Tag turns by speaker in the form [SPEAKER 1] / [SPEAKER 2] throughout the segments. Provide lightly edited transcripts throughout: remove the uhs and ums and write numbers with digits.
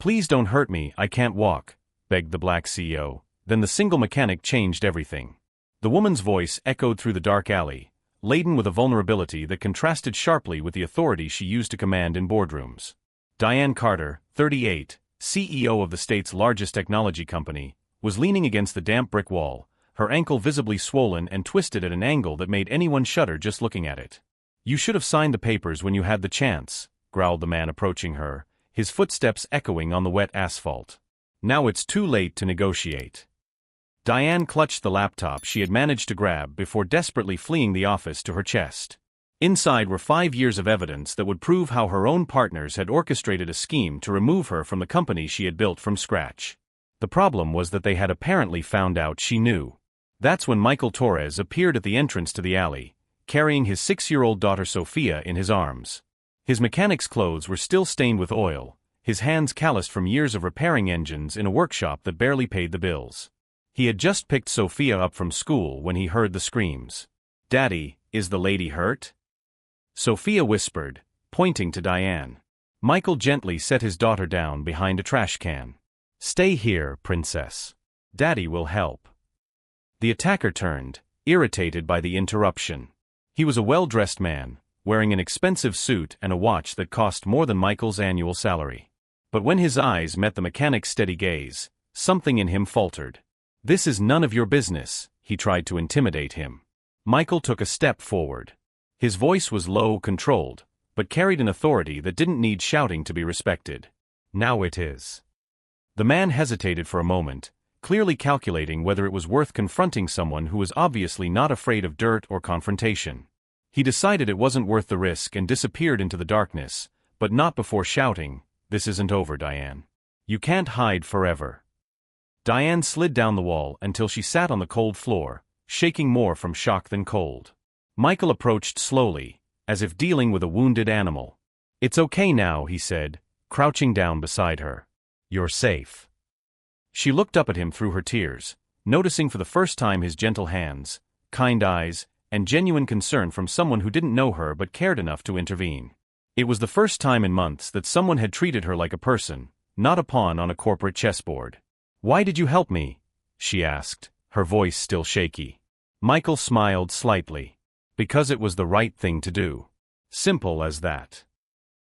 [SPEAKER 1] "Please don't hurt me, I can't walk," begged the black CEO. Then the single mechanic changed everything. The woman's voice echoed through the dark alley, laden with a vulnerability that contrasted sharply with the authority she used to command in boardrooms. Diane Carter, 38, CEO of the state's largest technology company, was leaning against the damp brick wall, her ankle visibly swollen and twisted at an angle that made anyone shudder just looking at it. "You should have signed the papers when you had the chance," growled the man approaching her, his footsteps echoing on the wet asphalt. "Now it's too late to negotiate." Diane clutched the laptop she had managed to grab before desperately fleeing the office to her chest. Inside were 5 years of evidence that would prove how her own partners had orchestrated a scheme to remove her from the company she had built from scratch. The problem was that they had apparently found out she knew. That's when Michael Torres appeared at the entrance to the alley, carrying his 6-year-old daughter Sophia in his arms. His mechanic's clothes were still stained with oil, his hands calloused from years of repairing engines in a workshop that barely paid the bills. He had just picked Sophia up from school when he heard the screams. "Daddy, is the lady hurt?" Sophia whispered, pointing to Diane. Michael gently set his daughter down behind a trash can. "Stay here, princess. Daddy will help." The attacker turned, irritated by the interruption. He was a well-dressed man, wearing an expensive suit and a watch that cost more than Michael's annual salary. But when his eyes met the mechanic's steady gaze, something in him faltered. "This is none of your business," he tried to intimidate him. Michael took a step forward. His voice was low, controlled, but carried an authority that didn't need shouting to be respected. "Now it is." The man hesitated for a moment, clearly calculating whether it was worth confronting someone who was obviously not afraid of dirt or confrontation. He decided it wasn't worth the risk and disappeared into the darkness, but not before shouting, "This isn't over, Diane. You can't hide forever." Diane slid down the wall until she sat on the cold floor, shaking more from shock than cold. Michael approached slowly, as if dealing with a wounded animal. "It's okay now," he said, crouching down beside her. "You're safe." She looked up at him through her tears, noticing for the first time his gentle hands, kind eyes, and genuine concern from someone who didn't know her but cared enough to intervene. It was the first time in months that someone had treated her like a person, not a pawn on a corporate chessboard. "Why did you help me?" she asked, her voice still shaky. Michael smiled slightly. "Because it was the right thing to do. Simple as that."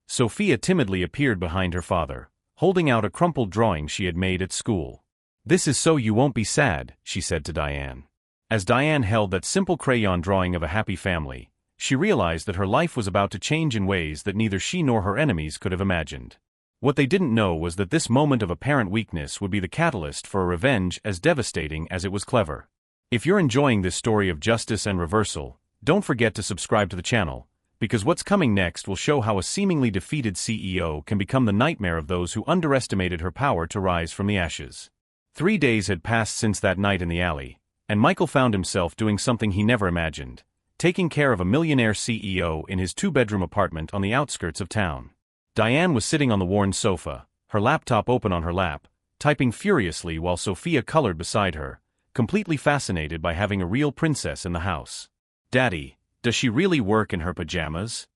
[SPEAKER 1] Sophia timidly appeared behind her father, holding out a crumpled drawing she had made at school. "This is so you won't be sad," she said to Diane. As Diane held that simple crayon drawing of a happy family, she realized that her life was about to change in ways that neither she nor her enemies could have imagined. What they didn't know was that this moment of apparent weakness would be the catalyst for a revenge as devastating as it was clever. If you're enjoying this story of justice and reversal, don't forget to subscribe to the channel, because what's coming next will show how a seemingly defeated CEO can become the nightmare of those who underestimated her power to rise from the ashes. 3 days had passed since that night in the alley, and Michael found himself doing something he never imagined, taking care of a millionaire CEO in his 2-bedroom apartment on the outskirts of town. Diane was sitting on the worn sofa, her laptop open on her lap, typing furiously while Sophia colored beside her, completely fascinated by having a real princess in the house. "Daddy, does she really work in her pajamas?"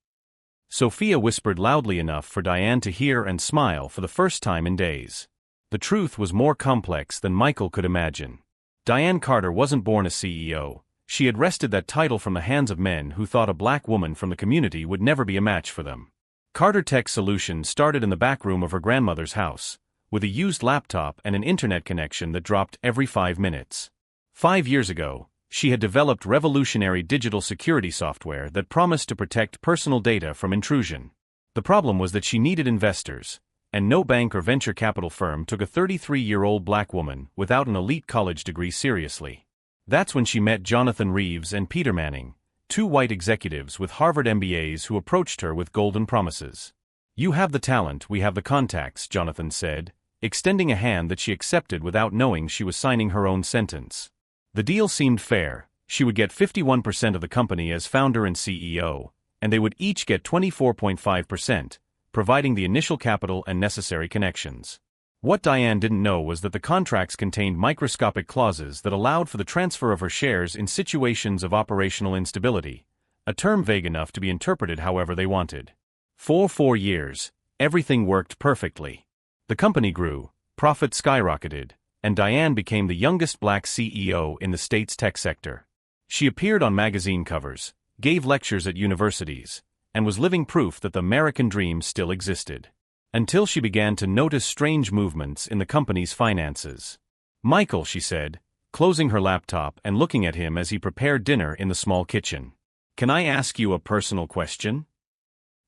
[SPEAKER 1] Sophia whispered loudly enough for Diane to hear and smile for the first time in days. The truth was more complex than Michael could imagine. Diane Carter wasn't born a CEO. She had wrested that title from the hands of men who thought a black woman from the community would never be a match for them. Carter Tech Solutions started in the back room of her grandmother's house, with a used laptop and an internet connection that dropped every 5 minutes. 5 years ago, she had developed revolutionary digital security software that promised to protect personal data from intrusion. The problem was that she needed investors, and no bank or venture capital firm took a 33-year-old black woman without an elite college degree seriously. That's when she met Jonathan Reeves and Peter Manning, 2 white executives with Harvard MBAs who approached her with golden promises. "You have the talent, we have the contacts," Jonathan said, extending a hand that she accepted without knowing she was signing her own sentence. The deal seemed fair. She would get 51% of the company as founder and CEO, and they would each get 24.5%, providing the initial capital and necessary connections. What Diane didn't know was that the contracts contained microscopic clauses that allowed for the transfer of her shares in situations of operational instability, a term vague enough to be interpreted however they wanted. For 4 years, everything worked perfectly. The company grew, profits skyrocketed, and Diane became the youngest black CEO in the state's tech sector. She appeared on magazine covers, gave lectures at universities, and was living proof that the American dream still existed. Until she began to notice strange movements in the company's finances. "Michael," she said, closing her laptop and looking at him as he prepared dinner in the small kitchen. "Can I ask you a personal question?"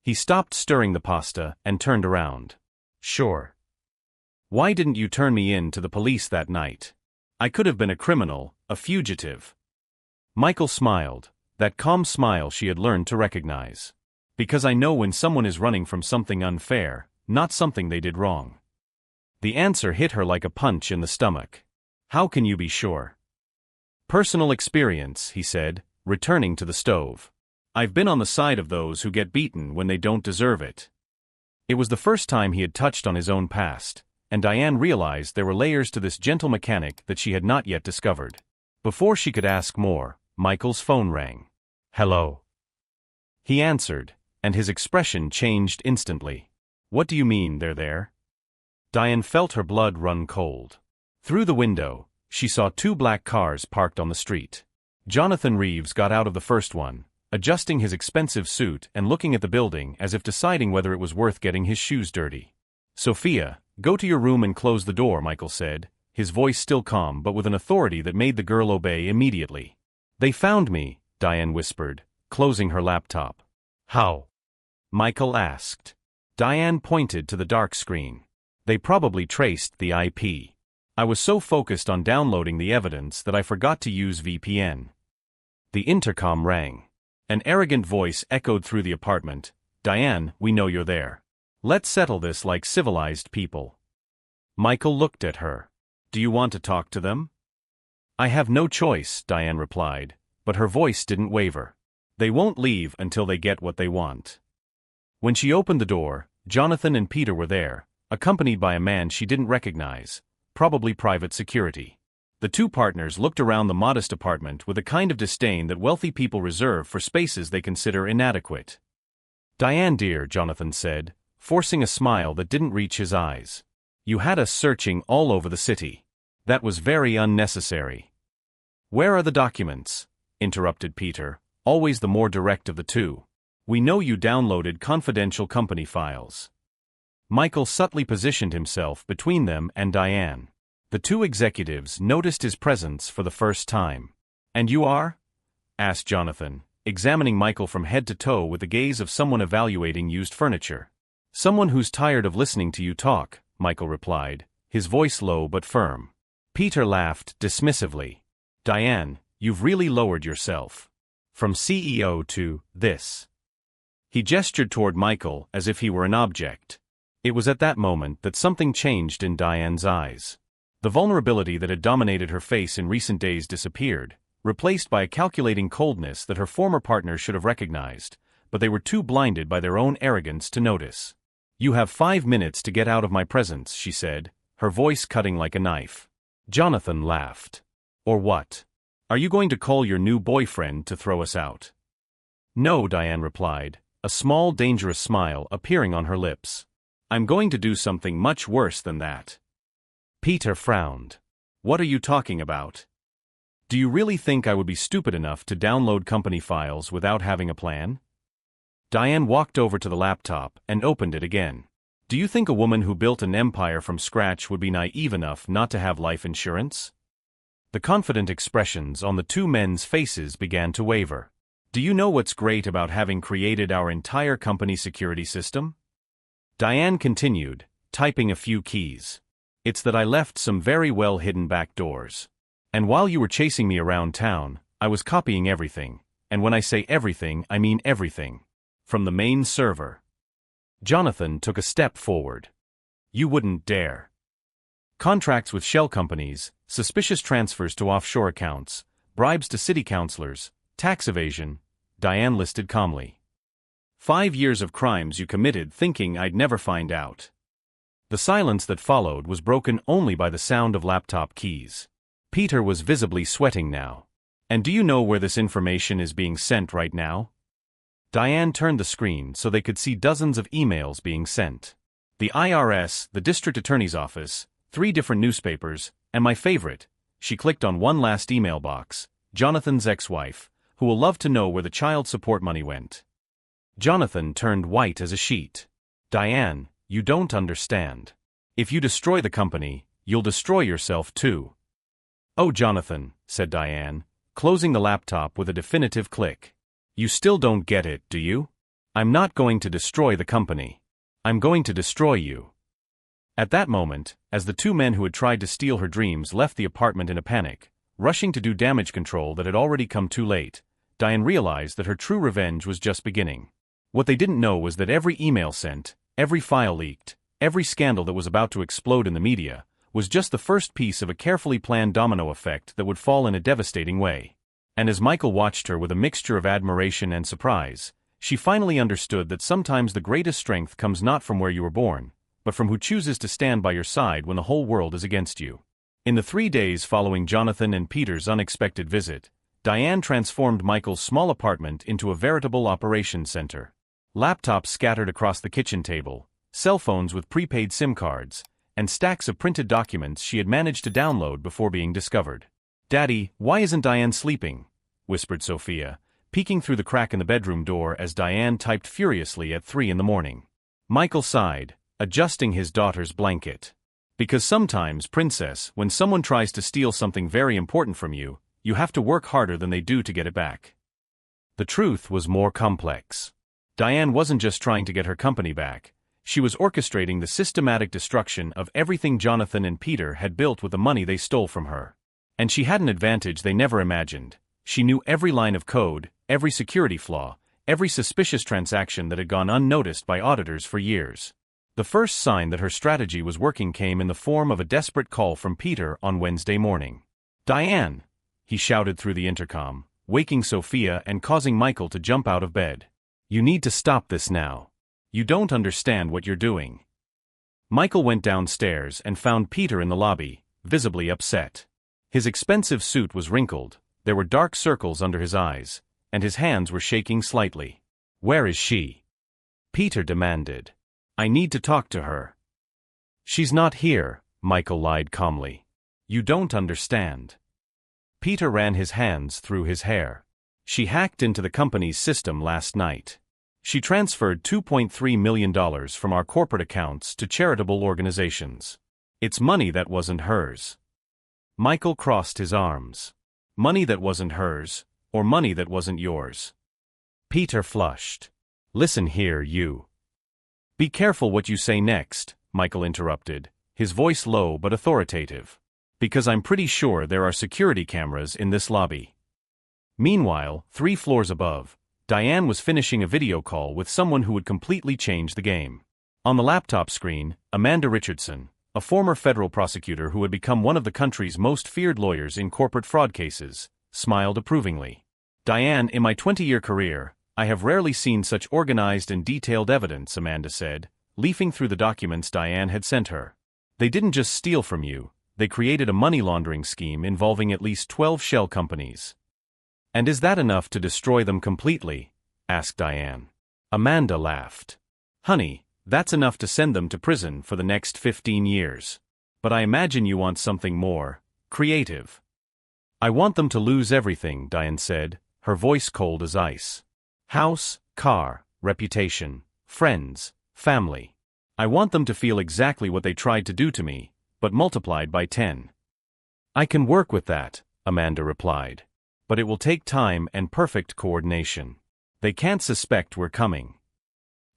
[SPEAKER 1] He stopped stirring the pasta and turned around. "Sure. Why didn't you turn me in to the police that night? I could have been a criminal, a fugitive." Michael smiled, that calm smile she had learned to recognize. "Because I know when someone is running from something unfair, not something they did wrong." The answer hit her like a punch in the stomach. "How can you be sure?" "Personal experience," he said, returning to the stove. "I've been on the side of those who get beaten when they don't deserve it." It was the first time he had touched on his own past, and Diane realized there were layers to this gentle mechanic that she had not yet discovered. Before she could ask more, Michael's phone rang. "Hello." He answered, and his expression changed instantly. "What do you mean they're there?" Diane felt her blood run cold. Through the window, she saw two black cars parked on the street. Jonathan Reeves got out of the first one, adjusting his expensive suit and looking at the building as if deciding whether it was worth getting his shoes dirty. "Sophia, go to your room and close the door," Michael said, his voice still calm but with an authority that made the girl obey immediately. "They found me," Diane whispered, closing her laptop. "How?" Michael asked. Diane pointed to the dark screen. "They probably traced the IP. I was so focused on downloading the evidence that I forgot to use VPN." The intercom rang. An arrogant voice echoed through the apartment. "Diane, we know you're there. Let's settle this like civilized people." Michael looked at her. "Do you want to talk to them?" "I have no choice," Diane replied, but her voice didn't waver. "They won't leave until they get what they want." When she opened the door, Jonathan and Peter were there, accompanied by a man she didn't recognize, probably private security. The two partners looked around the modest apartment with a kind of disdain that wealthy people reserve for spaces they consider inadequate. "Diane dear," Jonathan said, forcing a smile that didn't reach his eyes. "You had us searching all over the city. That was very unnecessary." "Where are the documents?" interrupted Peter, always the more direct of the two. "We know you downloaded confidential company files." Michael subtly positioned himself between them and Diane. The two executives noticed his presence for the first time. "And you are?" asked Jonathan, examining Michael from head to toe with the gaze of someone evaluating used furniture. "Someone who's tired of listening to you talk," Michael replied, his voice low but firm. Peter laughed dismissively. "Diane, you've really lowered yourself. From CEO to this." He gestured toward Michael as if he were an object. It was at that moment that something changed in Diane's eyes. The vulnerability that had dominated her face in recent days disappeared, replaced by a calculating coldness that her former partners should have recognized, but they were too blinded by their own arrogance to notice. "You have 5 minutes to get out of my presence," she said, her voice cutting like a knife. Jonathan laughed. "Or what? Are you going to call your new boyfriend to throw us out?" "No," Diane replied, a small dangerous smile appearing on her lips. "I'm going to do something much worse than that." Peter frowned. "What are you talking about? Do you really think I would be stupid enough to download company files without having a plan?" Diane walked over to the laptop and opened it again. "Do you think a woman who built an empire from scratch would be naive enough not to have life insurance?" The confident expressions on the two men's faces began to waver. "Do you know what's great about having created our entire company security system?" Diane continued, typing a few keys. "It's that I left some very well-hidden back doors. And while you were chasing me around town, I was copying everything, and when I say everything, I mean everything. From the main server." Jonathan took a step forward. "You wouldn't dare." "Contracts with shell companies, suspicious transfers to offshore accounts, bribes to city councilors, tax evasion," Diane listed calmly. 5 years of crimes you committed thinking I'd never find out." The silence that followed was broken only by the sound of laptop keys. Peter was visibly sweating now. "And do you know where this information is being sent right now?" Diane turned the screen so they could see dozens of emails being sent. The IRS, the district attorney's office, 3 different newspapers, and my favorite. She clicked on one last email box, Jonathan's ex-wife, who will love to know where the child support money went. Jonathan turned white as a sheet. Diane, you don't understand. If you destroy the company, you'll destroy yourself too. Oh, Jonathan, said Diane, closing the laptop with a definitive click. You still don't get it, do you? I'm not going to destroy the company. I'm going to destroy you. At that moment, as the 2 men who had tried to steal her dreams left the apartment in a panic, rushing to do damage control that had already come too late, Diane realized that her true revenge was just beginning. What they didn't know was that every email sent, every file leaked, every scandal that was about to explode in the media, was just the first piece of a carefully planned domino effect that would fall in a devastating way. And as Michael watched her with a mixture of admiration and surprise, she finally understood that sometimes the greatest strength comes not from where you were born, but from who chooses to stand by your side when the whole world is against you. In the 3 days following Jonathan and Peter's unexpected visit, Diane transformed Michael's small apartment into a veritable operations center. Laptops scattered across the kitchen table, cell phones with prepaid SIM cards, and stacks of printed documents she had managed to download before being discovered. "Daddy, why isn't Diane sleeping?" whispered Sophia, peeking through the crack in the bedroom door as Diane typed furiously at 3 in the morning. Michael sighed, adjusting his daughter's blanket. "Because sometimes, princess, when someone tries to steal something very important from you, you have to work harder than they do to get it back." The truth was more complex. Diane wasn't just trying to get her company back. She was orchestrating the systematic destruction of everything Jonathan and Peter had built with the money they stole from her. And she had an advantage they never imagined. She knew every line of code, every security flaw, every suspicious transaction that had gone unnoticed by auditors for years. The first sign that her strategy was working came in the form of a desperate call from Peter on Wednesday morning. "Diane!" he shouted through the intercom, waking Sophia and causing Michael to jump out of bed. "You need to stop this now. You don't understand what you're doing." Michael went downstairs and found Peter in the lobby, visibly upset. His expensive suit was wrinkled, there were dark circles under his eyes, and his hands were shaking slightly. "Where is she?" Peter demanded. "I need to talk to her." "She's not here," Michael lied calmly. "You don't understand." Peter ran his hands through his hair. "She hacked into the company's system last night. She transferred $2.3 million from our corporate accounts to charitable organizations. It's money that wasn't hers." Michael crossed his arms. "Money that wasn't hers, or money that wasn't yours?" Peter flushed. "Listen here, you." "Be careful what you say next," Michael interrupted, his voice low but authoritative. "Because I'm pretty sure there are security cameras in this lobby." Meanwhile, 3 floors above, Diane was finishing a video call with someone who would completely change the game. On the laptop screen, Amanda Richardson, a former federal prosecutor who had become one of the country's most feared lawyers in corporate fraud cases, smiled approvingly. "Diane, in my 20-year career, I have rarely seen such organized and detailed evidence," Amanda said, leafing through the documents Diane had sent her. "They didn't just steal from you, they created a money laundering scheme involving at least 12 shell companies." "And is that enough to destroy them completely?" asked Diane. Amanda laughed. "Honey, that's enough to send them to prison for the next 15 years. But I imagine you want something more creative." "I want them to lose everything," Diane said, her voice cold as ice. "House, car, reputation, friends, family. I want them to feel exactly what they tried to do to me, but multiplied by 10. "I can work with that," Amanda replied. "But it will take time and perfect coordination. They can't suspect we're coming."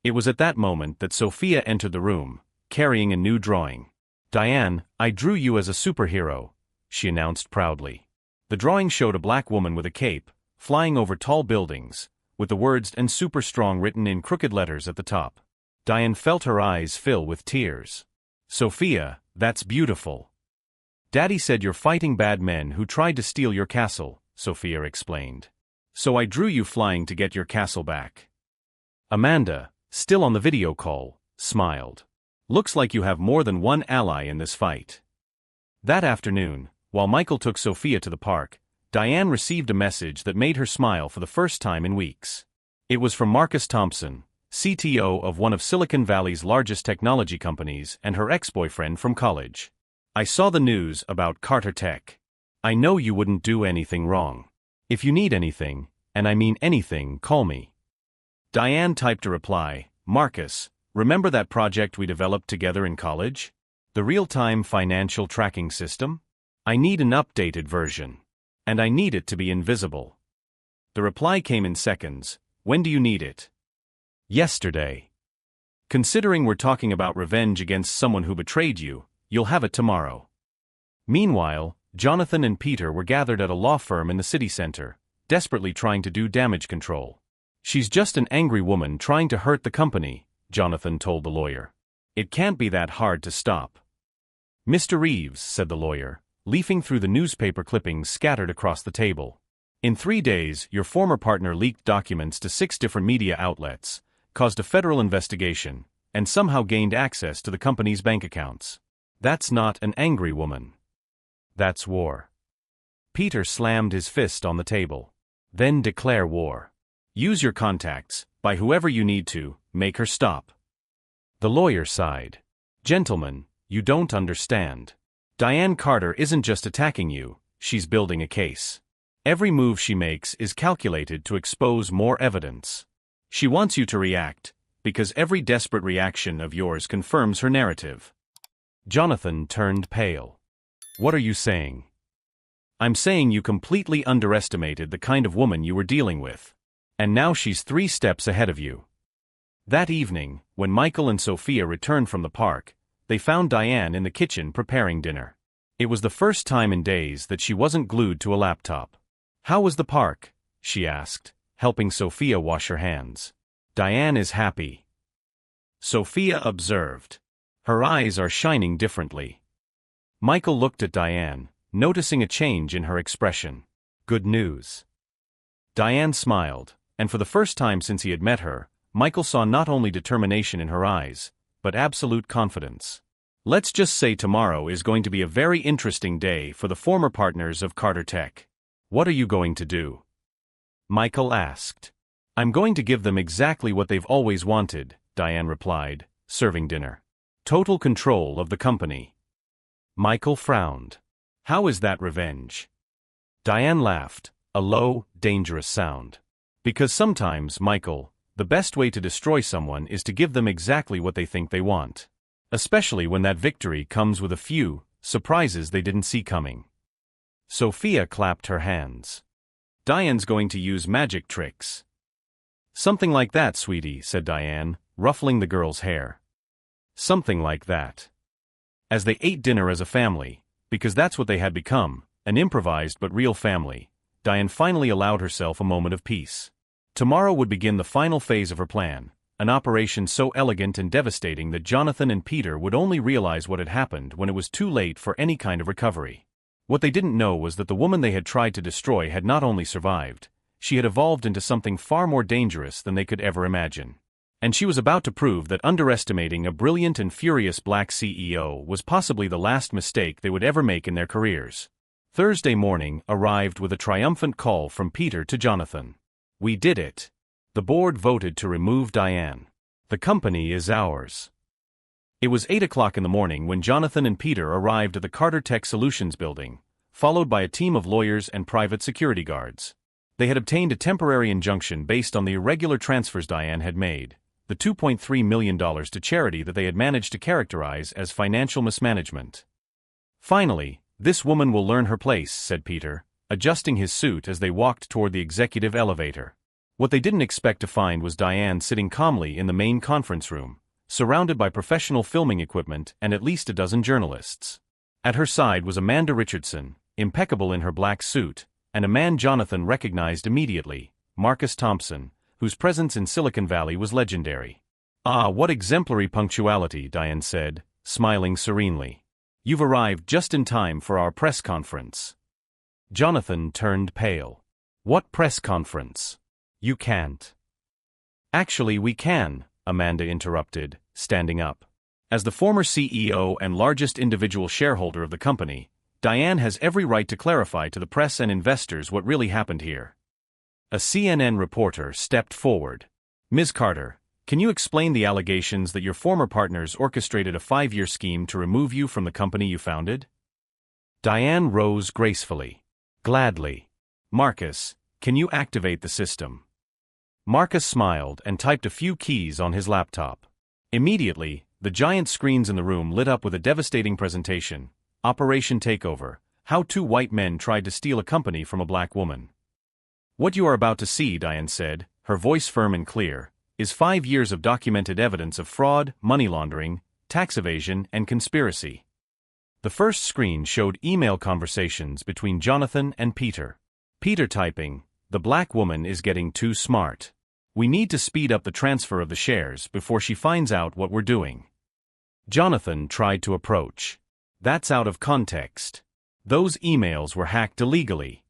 [SPEAKER 1] It was at that moment that Sophia entered the room, carrying a new drawing. "Diane, I drew you as a superhero," she announced proudly. The drawing showed a black woman with a cape, flying over tall buildings, with the words "and super strong" written in crooked letters at the top. Diane felt her eyes fill with tears. "Sophia, that's beautiful. Daddy said you're fighting bad men who tried to steal your castle," Sophia explained. "So I drew you flying to get your castle back." Amanda, still on the video call, smiled. "Looks like you have more than one ally in this fight." That afternoon, while Michael took Sophia to the park, Diane received a message that made her smile for the first time in weeks. It was from Marcus Thompson, CTO of one of Silicon Valley's largest technology companies and her ex-boyfriend from college. I saw the news about Carter Tech. I know you wouldn't do anything wrong. If you need anything, and I mean anything, call me. Diane typed a reply, Marcus, remember that project we developed together in college? The real-time financial tracking system? I need an updated version. And I need it to be invisible. The reply came in seconds. When do you need it? Yesterday. Considering we're talking about revenge against someone who betrayed you, you'll have it tomorrow. Meanwhile, Jonathan and Peter were gathered at a law firm in the city center, desperately trying to do damage control. She's just an angry woman trying to hurt the company, Jonathan told the lawyer. It can't be that hard to stop. Mr. Reeves, said the lawyer, leafing through the newspaper clippings scattered across the table. In 3 days, your former partner leaked documents to 6 different media outlets, caused a federal investigation, and somehow gained access to the company's bank accounts. That's not an angry woman. That's war. Peter slammed his fist on the table. Then declare war. Use your contacts, by whoever you need to, make her stop. The lawyer sighed. Gentlemen, you don't understand. Diane Carter isn't just attacking you, she's building a case. Every move she makes is calculated to expose more evidence. She wants you to react, because every desperate reaction of yours confirms her narrative. Jonathan turned pale. What are you saying? I'm saying you completely underestimated the kind of woman you were dealing with. And now she's 3 steps ahead of you. That evening, when Michael and Sophia returned from the park, they found Diane in the kitchen preparing dinner. It was the first time in days that she wasn't glued to a laptop. How was the park? She asked, helping Sophia wash her hands. Diane is happy. Sophia observed. Her eyes are shining differently. Michael looked at Diane, noticing a change in her expression. Good news. Diane smiled, and for the first time since he had met her, Michael saw not only determination in her eyes, but absolute confidence. Let's just say tomorrow is going to be a very interesting day for the former partners of Carter Tech. What are you going to do? Michael asked. I'm going to give them exactly what they've always wanted, Diane replied, serving dinner. Total control of the company. Michael frowned. How is that revenge? Diane laughed, a low, dangerous sound. Because sometimes, Michael, the best way to destroy someone is to give them exactly what they think they want. Especially when that victory comes with a few surprises they didn't see coming. Sophia clapped her hands. Diane's going to use magic tricks. Something like that, sweetie, said Diane, ruffling the girl's hair. Something like that. As they ate dinner as a family, because that's what they had become, an improvised but real family, Diane finally allowed herself a moment of peace. Tomorrow would begin the final phase of her plan, an operation so elegant and devastating that Jonathan and Peter would only realize what had happened when it was too late for any kind of recovery. What they didn't know was that the woman they had tried to destroy had not only survived, she had evolved into something far more dangerous than they could ever imagine. And she was about to prove that underestimating a brilliant and furious black CEO was possibly the last mistake they would ever make in their careers. Thursday morning arrived with a triumphant call from Peter to Jonathan. We did it. The board voted to remove Diane. The company is ours. It was 8 o'clock in the morning when Jonathan and Peter arrived at the Carter Tech Solutions building, followed by a team of lawyers and private security guards. They had obtained a temporary injunction based on the irregular transfers Diane had made, the $2.3 million to charity that they had managed to characterize as financial mismanagement. Finally, this woman will learn her place, said Peter, adjusting his suit as they walked toward the executive elevator. What they didn't expect to find was Diane sitting calmly in the main conference room, surrounded by professional filming equipment and at least a dozen journalists. At her side was Amanda Richardson, impeccable in her black suit, and a man Jonathan recognized immediately, Marcus Thompson, whose presence in Silicon Valley was legendary. Ah, what exemplary punctuality, Diane said, smiling serenely. You've arrived just in time for our press conference. Jonathan turned pale. What press conference? You can't. Actually, we can, Amanda interrupted, standing up. As the former CEO and largest individual shareholder of the company, Diane has every right to clarify to the press and investors what really happened here. A CNN reporter stepped forward. Ms. Carter, Can you explain the allegations that your former partners orchestrated a 5-year scheme to remove you from the company you founded? Diane rose gracefully. Gladly. Marcus, can you activate the system? Marcus smiled and typed a few keys on his laptop. Immediately, the giant screens in the room lit up with a devastating presentation. Operation Takeover: How 2 white men tried to steal a company from a black woman. What you are about to see, Diane said, her voice firm and clear, is 5 years of documented evidence of fraud, money laundering, tax evasion, and conspiracy. The first screen showed email conversations between Jonathan and Peter. Peter typing, "The black woman is getting too smart. We need to speed up the transfer of the shares before she finds out what we're doing." Jonathan tried to approach. "That's out of context. Those emails were hacked illegally."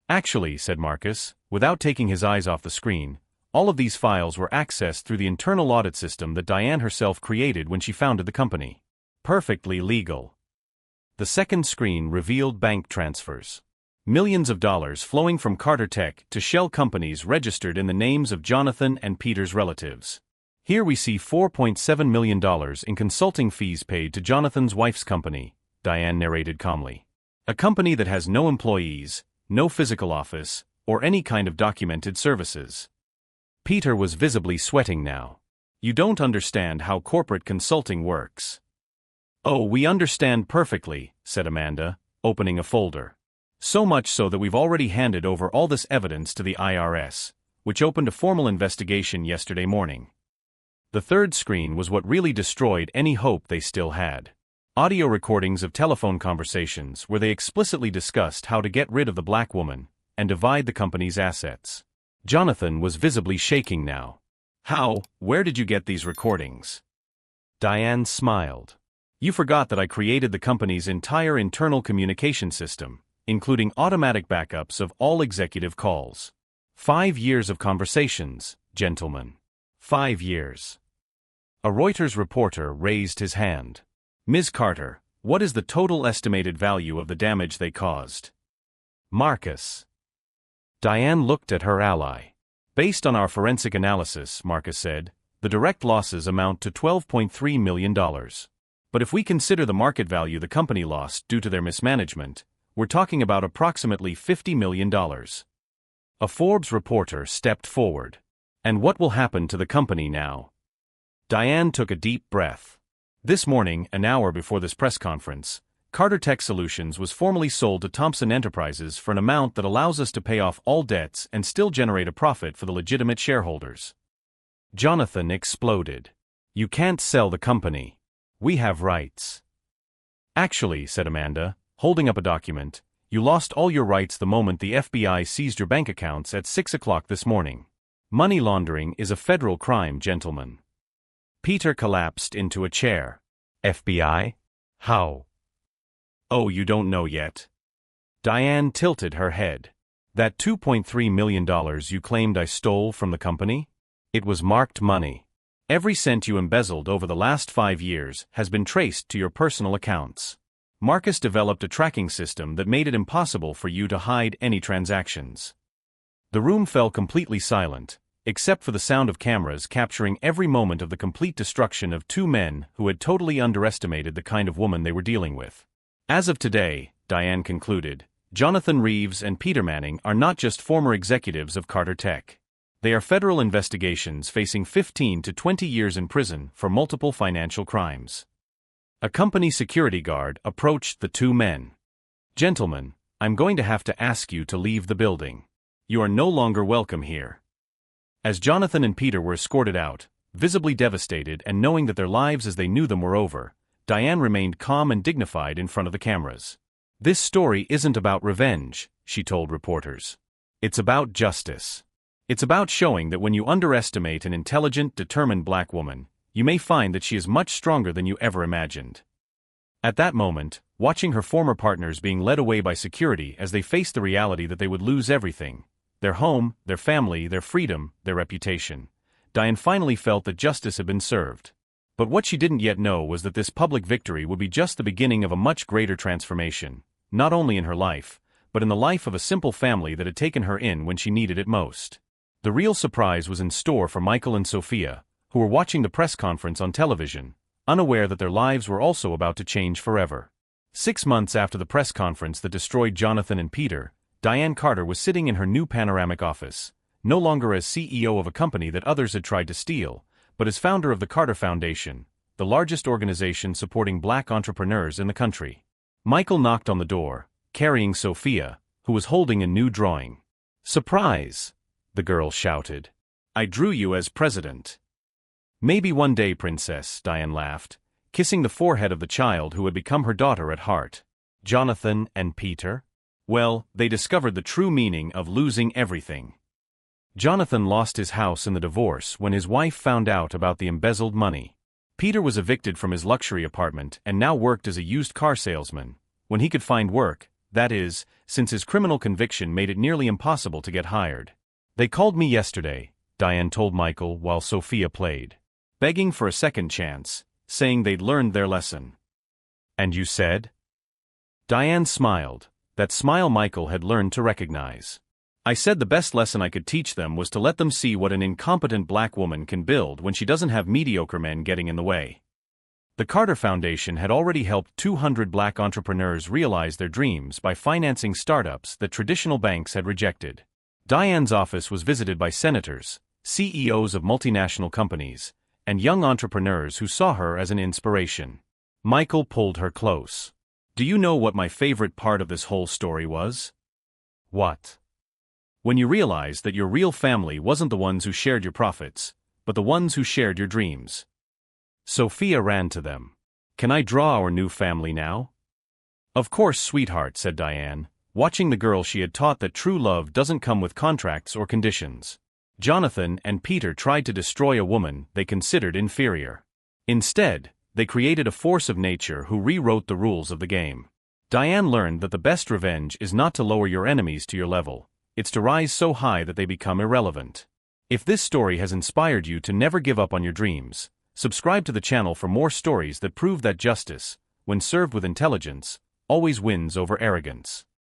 [SPEAKER 1] "Actually," said Marcus, without taking his eyes off the screen, "all of these files were accessed through the internal audit system that Diane herself created when she founded the company. Perfectly legal." The second screen revealed bank transfers. Millions of dollars flowing from Carter Tech to shell companies registered in the names of Jonathan and Peter's relatives. Here we see $4.7 million in consulting fees paid to Jonathan's wife's company, Diane narrated calmly. A company that has no employees, no physical office, or any kind of documented services. Peter was visibly sweating now. "You don't understand how corporate consulting works." "Oh, we understand perfectly," said Amanda, opening a folder. "So much so that we've already handed over all this evidence to the IRS, which opened a formal investigation yesterday morning." The third screen was what really destroyed any hope they still had. Audio recordings of telephone conversations where they explicitly discussed how to get rid of the black woman and divide the company's assets. Jonathan was visibly shaking now. "How? Where did you get these recordings?" Diane smiled. "You forgot that I created the company's entire internal communication system, including automatic backups of all executive calls. 5 years of conversations, gentlemen. 5 years." A Reuters reporter raised his hand. "Ms. Carter, what is the total estimated value of the damage they caused?" Marcus. Diane looked at her ally. "Based on our forensic analysis," Marcus said, "the direct losses amount to $12.3 million. But if we consider the market value the company lost due to their mismanagement, we're talking about approximately $50 million. A Forbes reporter stepped forward. "And what will happen to the company now?" Diane took a deep breath. This morning, an hour before this press conference, Carter Tech Solutions was formally sold to Thompson Enterprises for an amount that allows us to pay off all debts and still generate a profit for the legitimate shareholders. Jonathan exploded. "You can't sell the company. We have rights." "Actually," said Amanda, holding up a document, "you lost all your rights the moment the FBI seized your bank accounts at 6 o'clock this morning. Money laundering is a federal crime, gentlemen." Peter collapsed into a chair. "FBI? How?" "Oh, you don't know yet." Diane tilted her head. "That $2.3 million you claimed I stole from the company? It was marked money. Every cent you embezzled over the last 5 years has been traced to your personal accounts. Marcus developed a tracking system that made it impossible for you to hide any transactions." The room fell completely silent, except for the sound of cameras capturing every moment of the complete destruction of 2 men who had totally underestimated the kind of woman they were dealing with. "As of today," Diane concluded, "Jonathan Reeves and Peter Manning are not just former executives of Carter Tech. They are federal investigations facing 15 to 20 years in prison for multiple financial crimes." A company security guard approached the 2 men. "Gentlemen, I'm going to have to ask you to leave the building. You are no longer welcome here." As Jonathan and Peter were escorted out, visibly devastated and knowing that their lives as they knew them were over, Diane remained calm and dignified in front of the cameras. "This story isn't about revenge," she told reporters. "It's about justice. It's about showing that when you underestimate an intelligent, determined black woman, you may find that she is much stronger than you ever imagined." At that moment, watching her former partners being led away by security as they faced the reality that they would lose everything, their home, their family, their freedom, their reputation, Diane finally felt that justice had been served. But what she didn't yet know was that this public victory would be just the beginning of a much greater transformation, not only in her life, but in the life of a simple family that had taken her in when she needed it most. The real surprise was in store for Michael and Sophia, who were watching the press conference on television, unaware that their lives were also about to change forever. 6 months after the press conference that destroyed Jonathan and Peter, Diane Carter was sitting in her new panoramic office, no longer as CEO of a company that others had tried to steal, but as founder of the Carter Foundation, the largest organization supporting black entrepreneurs in the country. Michael knocked on the door, carrying Sophia, who was holding a new drawing. "Surprise!" the girl shouted. "I drew you as president." "Maybe one day, princess," Diane laughed, kissing the forehead of the child who had become her daughter at heart. Jonathan and Peter? Well, they discovered the true meaning of losing everything. Jonathan lost his house in the divorce when his wife found out about the embezzled money. Peter was evicted from his luxury apartment and now worked as a used car salesman, when he could find work, that is, since his criminal conviction made it nearly impossible to get hired. "They called me yesterday," Diane told Michael while Sophia played, begging for a second chance, saying they'd learned their lesson. "And you said?" Diane smiled, that smile Michael had learned to recognize. "I said the best lesson I could teach them was to let them see what an incompetent black woman can build when she doesn't have mediocre men getting in the way." The Carter Foundation had already helped 200 black entrepreneurs realize their dreams by financing startups that traditional banks had rejected. Diane's office was visited by senators, CEOs of multinational companies, and young entrepreneurs who saw her as an inspiration. Michael pulled her close. "Do you know what my favorite part of this whole story was?" "What?" "When you realized that your real family wasn't the ones who shared your profits, but the ones who shared your dreams." Sophia ran to them. "Can I draw our new family now?" "Of course, sweetheart," said Diane, watching the girl she had taught that true love doesn't come with contracts or conditions. Jonathan and Peter tried to destroy a woman they considered inferior. Instead, they created a force of nature who rewrote the rules of the game. Diane learned that the best revenge is not to lower your enemies to your level, it's to rise so high that they become irrelevant. If this story has inspired you to never give up on your dreams, subscribe to the channel for more stories that prove that justice, when served with intelligence, always wins over arrogance.